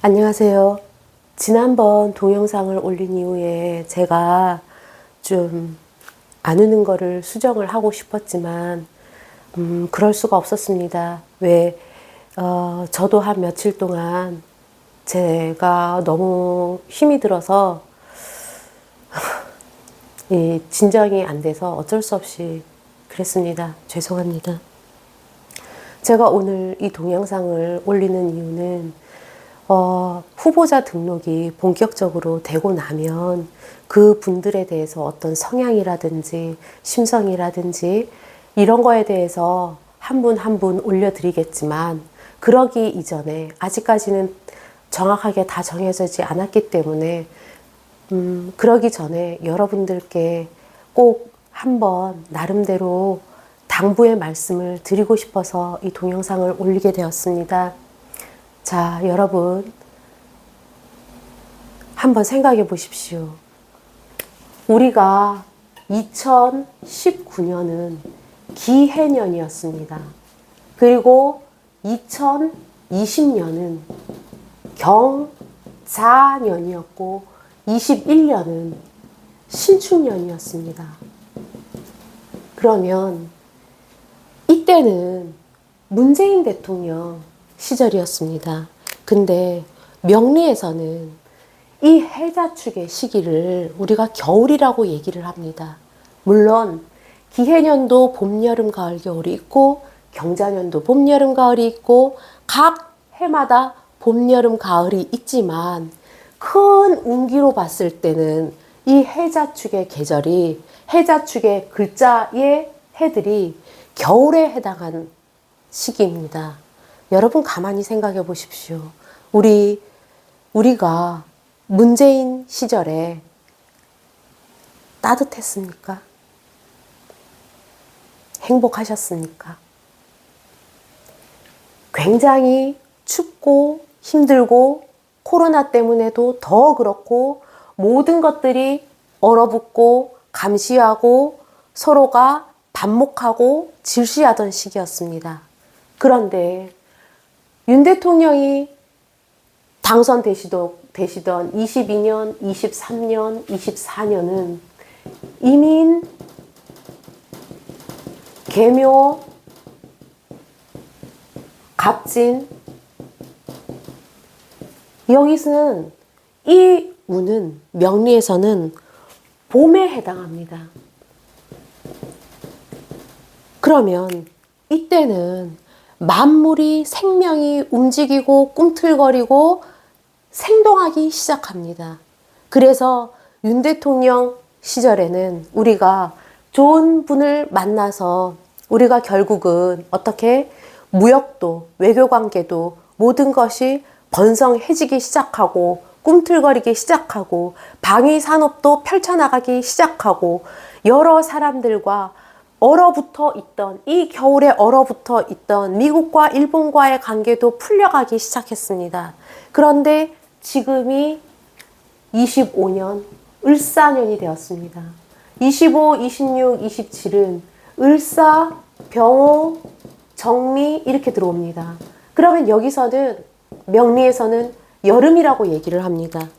안녕하세요. 지난번 동영상을 올린 이후에 제가 좀 안 우는 거를 수정을 하고 싶었지만 그럴 수가 없었습니다. 저도 한 며칠 동안 제가 너무 힘이 들어서 진정이 안 돼서 어쩔 수 없이 그랬습니다. 죄송합니다. 제가 오늘 이 동영상을 올리는 이유는 후보자 등록이 본격적으로 되고 나면 그 분들에 대해서 어떤 성향이라든지 심성이라든지 이런 거에 대해서 한 분 한 분 올려드리겠지만, 그러기 이전에 아직까지는 정확하게 다 정해지지 않았기 때문에 그러기 전에 여러분들께 꼭 한번 나름대로 당부의 말씀을 드리고 싶어서 이 동영상을 올리게 되었습니다. 자, 여러분 한번 생각해 보십시오. 우리가 2019년은 기해년이었습니다. 그리고 2020년은 경자년이었고 21년은 신축년이었습니다. 그러면 이때는 문재인 대통령 시절이었습니다. 근데 명리에서는 이 해자축의 시기를 우리가 겨울이라고 얘기를 합니다. 물론 기해년도 봄, 여름, 가을, 겨울이 있고 경자년도 봄, 여름, 가을이 있고 각 해마다 봄, 여름, 가을이 있지만 큰 운기로 봤을 때는 이 해자축의 계절이, 해자축의 글자의 해들이 겨울에 해당하는 시기입니다. 여러분 가만히 생각해 보십시오. 우리가 문재인 시절에 따뜻했습니까? 행복하셨습니까? 굉장히 춥고 힘들고 코로나 때문에도 더 그렇고 모든 것들이 얼어붙고 감시하고 서로가 반목하고 질시하던 시기였습니다. 그런데 윤 대통령이 당선되시던 22년, 23년, 24년은 이민, 계묘, 갑진, 여기서는 이 운은 명리에서는 봄에 해당합니다. 그러면 이때는 만물이, 생명이 움직이고 꿈틀거리고 생동하기 시작합니다. 그래서 윤 대통령 시절에는 우리가 좋은 분을 만나서 우리가 결국은 어떻게 무역도, 외교관계도 모든 것이 번성해지기 시작하고 꿈틀거리기 시작하고 방위산업도 펼쳐나가기 시작하고 여러 사람들과 얼어붙어 있던, 이 겨울에 얼어붙어 있던 미국과 일본과의 관계도 풀려가기 시작했습니다. 그런데 지금이 25년 을사년이 되었습니다. 25, 26, 27은 을사, 병호, 정미 이렇게 들어옵니다. 그러면 여기서는 명리에서는 여름이라고 얘기를 합니다.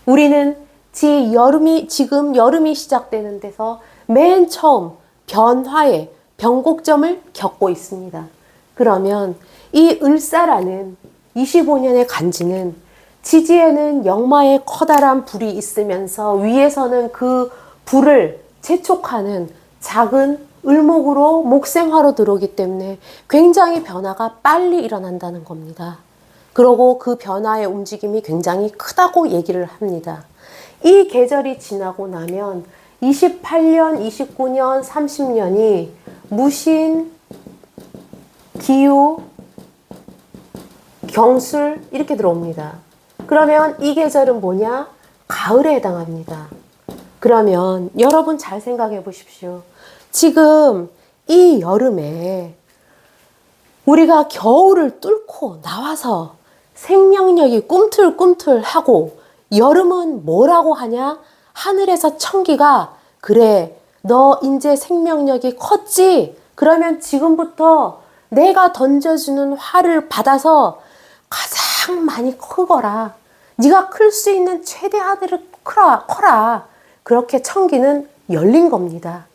우리는 지금 여름이 시작되는 데서 맨 처음 변화의 변곡점을 겪고 있습니다. 그러면 이 을사라는 25년의 간지는 지지에는 영마의 커다란 불이 있으면서 위에서는 그 불을 재촉하는 작은 을목으로 목생화로 들어오기 때문에 굉장히 변화가 빨리 일어난다는 겁니다. 그리고 그 변화의 움직임이 굉장히 크다고 얘기를 합니다. 이 계절이 지나고 나면 28년, 29년, 30년이 무신, 기유, 경술 이렇게 들어옵니다. 그러면 이 계절은 뭐냐? 가을에 해당합니다. 그러면 여러분 잘 생각해 보십시오. 지금 이 여름에 우리가 겨울을 뚫고 나와서 생명력이 꿈틀꿈틀하고 여름은 뭐라고 하냐? 하늘에서 청기가 그래 너 이제 생명력이 컸지? 그러면 지금부터 내가 던져주는 화를 받아서 가자 가장 많이 크거라. 네가 클 수 있는 최대한으로 커라. 그렇게 청기는 열린 겁니다.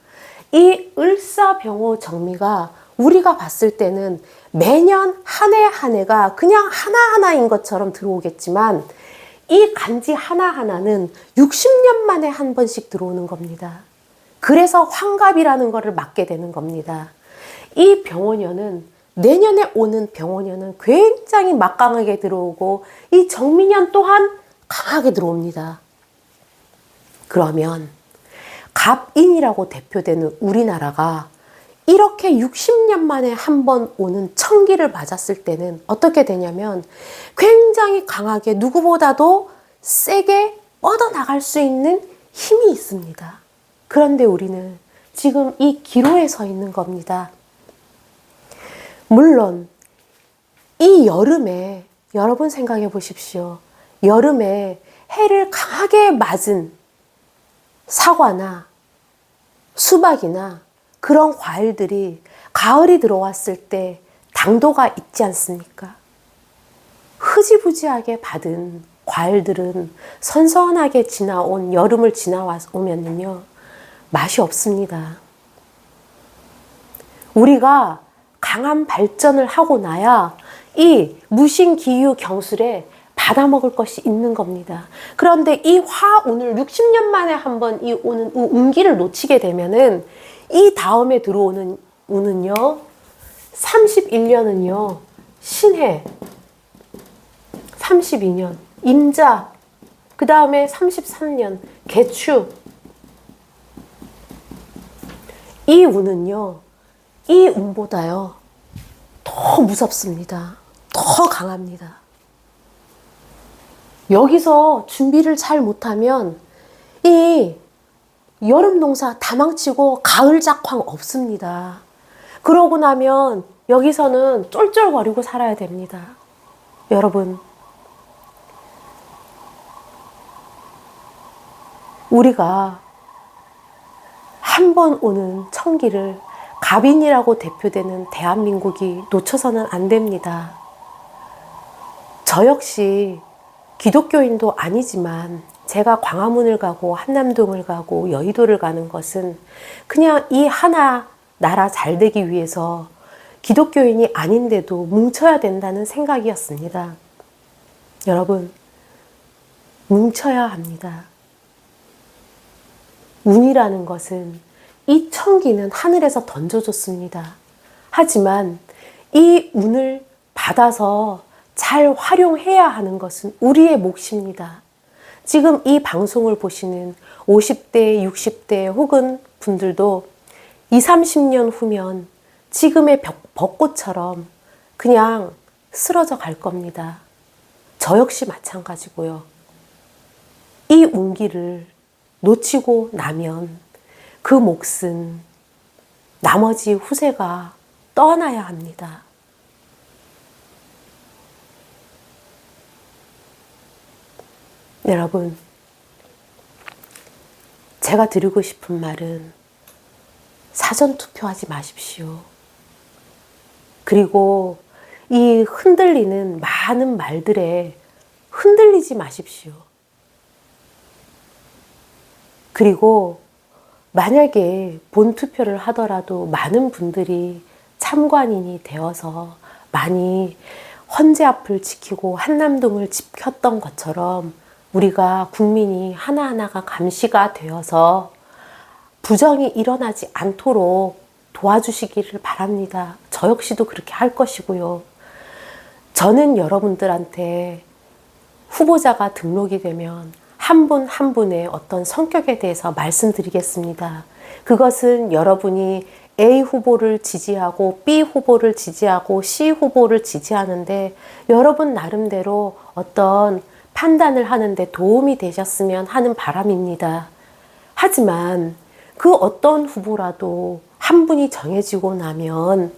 이 을사병호 정미가 우리가 봤을 때는 매년 한 해 한 해가 그냥 하나하나인 것처럼 들어오겠지만 이 간지 하나하나는 60년 만에 한 번씩 들어오는 겁니다. 그래서 환갑이라는 것을 맞게 되는 겁니다. 이 병원년은 내년에 오는 병원년은 굉장히 막강하게 들어오고 이 정미년 또한 강하게 들어옵니다. 그러면 갑인이라고 대표되는 우리나라가 이렇게 60년 만에 한 번 오는 청기를 맞았을 때는 어떻게 되냐면 굉장히 강하게 누구보다도 세게 뻗어나갈 수 있는 힘이 있습니다. 그런데 우리는 지금 이 기로에 서 있는 겁니다. 물론 이 여름에 여러분 생각해 보십시오. 여름에 해를 강하게 맞은 사과나 수박이나 그런 과일들이 가을이 들어왔을 때 당도가 있지 않습니까? 흐지부지하게 받은 과일들은 선선하게 지나온 여름을 지나오면요 맛이 없습니다. 우리가 강한 발전을 하고 나야 이 무신기유 경술에 받아먹을 것이 있는 겁니다. 그런데 이 화운을 60년 만에 한 번 이 오는 운기를 놓치게 되면은 이 다음에 들어오는 운은요 31년은요 신해, 32년 임자, 그 다음에 33년 개축. 이 운은요 이 운보다요 더 무섭습니다. 더 강합니다. 여기서 준비를 잘 못하면 이 여름 농사 다 망치고 가을 작황 없습니다. 그러고 나면 여기서는 쫄쫄거리고 살아야 됩니다. 여러분, 우리가 한 번 오는 청기를 갑인이라고 대표되는 대한민국이 놓쳐서는 안 됩니다. 저 역시 기독교인도 아니지만 제가 광화문을 가고 한남동을 가고 여의도를 가는 것은 그냥 이 하나 나라 잘 되기 위해서 기독교인이 아닌데도 뭉쳐야 된다는 생각이었습니다. 여러분, 뭉쳐야 합니다. 운이라는 것은 이 청기는 하늘에서 던져줬습니다. 하지만 이 운을 받아서 잘 활용해야 하는 것은 우리의 몫입니다. 지금 이 방송을 보시는 50대, 60대 혹은 분들도 20, 30년 후면 지금의 벚꽃처럼 그냥 쓰러져 갈 겁니다. 저 역시 마찬가지고요. 이 운기를 놓치고 나면 그 몫은 나머지 후세가 떠나야 합니다. 여러분, 제가 드리고 싶은 말은 사전 투표하지 마십시오. 그리고 이 흔들리는 많은 말들에 흔들리지 마십시오. 그리고 만약에 본투표를 하더라도 많은 분들이 참관인이 되어서 많이 헌재 앞을 지키고 한남동을 지켰던 것처럼 우리가 국민이 하나하나가 감시가 되어서 부정이 일어나지 않도록 도와주시기를 바랍니다. 저 역시도 그렇게 할 것이고요. 저는 여러분들한테 후보자가 등록이 되면 한 분 한 분의 어떤 성격에 대해서 말씀드리겠습니다. 그것은 여러분이 A 후보를 지지하고 B 후보를 지지하고 C 후보를 지지하는데 여러분 나름대로 어떤 판단을 하는데 도움이 되셨으면 하는 바람입니다. 하지만 그 어떤 후보라도 한 분이 정해지고 나면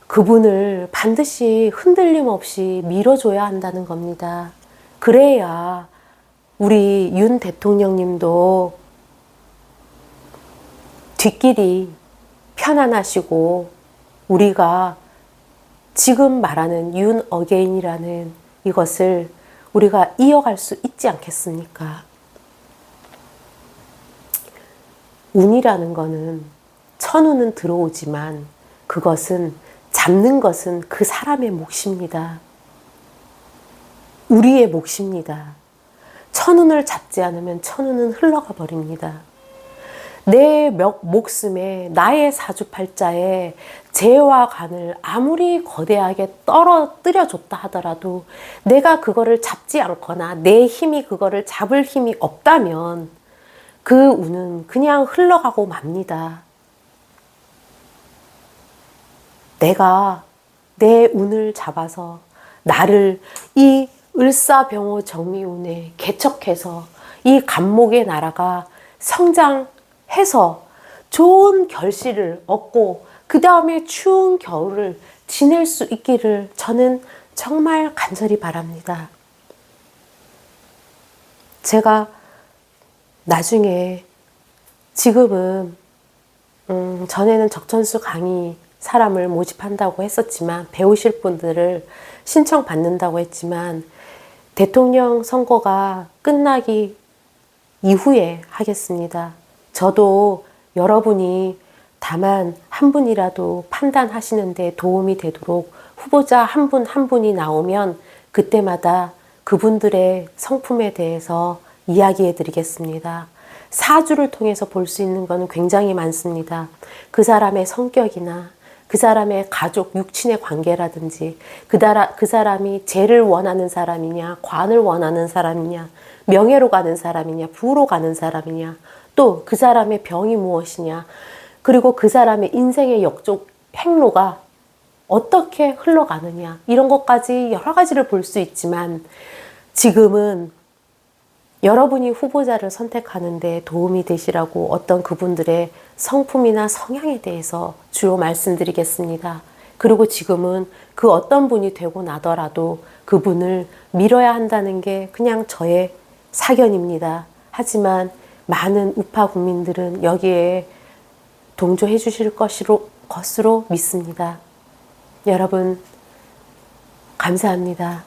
그분을 반드시 흔들림 없이 밀어줘야 한다는 겁니다. 그래야 우리 윤 대통령님도 뒷길이 편안하시고 우리가 지금 말하는 윤 어게인이라는 이것을 우리가 이어갈 수 있지 않겠습니까? 운이라는 거는 천운은 들어오지만 그것은 잡는 것은 그 사람의 몫입니다. 우리의 몫입니다. 천운을 잡지 않으면 천운은 흘러가 버립니다. 내 목숨에 나의 사주팔자에 재와 간을 아무리 거대하게 떨어뜨려 줬다 하더라도 내가 그거를 잡지 않거나 내 힘이 그거를 잡을 힘이 없다면 그 운은 그냥 흘러가고 맙니다. 내가 내 운을 잡아서 나를 이 을사병호 정미운에 개척해서 이 간목의 나라가 성장해서 좋은 결실을 얻고 그 다음에 추운 겨울을 지낼 수 있기를 저는 정말 간절히 바랍니다. 제가 나중에 지금은 전에는 적천수 강의 사람을 모집한다고 했었지만 배우실 분들을 신청받는다고 했지만 대통령 선거가 끝나기 이후에 하겠습니다. 저도 여러분이 다만 한 분이라도 판단하시는데 도움이 되도록 후보자 한 분 한 분이 나오면 그때마다 그분들의 성품에 대해서 이야기해 드리겠습니다. 사주를 통해서 볼 수 있는 것은 굉장히 많습니다. 그 사람의 성격이나 그 사람의 가족, 육친의 관계라든지 그 사람이 재를 원하는 사람이냐, 관을 원하는 사람이냐, 명예로 가는 사람이냐, 부로 가는 사람이냐, 또 그 사람의 병이 무엇이냐, 그리고 그 사람의 인생의 역적 행로가 어떻게 흘러가느냐, 이런 것까지 여러 가지를 볼 수 있지만 지금은 여러분이 후보자를 선택하는데 도움이 되시라고 어떤 그분들의 성품이나 성향에 대해서 주로 말씀드리겠습니다. 그리고 지금은 그 어떤 분이 되고 나더라도 그분을 밀어야 한다는 게 그냥 저의 사견입니다. 하지만 많은 우파 국민들은 여기에 동조해 주실 것으로 믿습니다. 여러분, 감사합니다.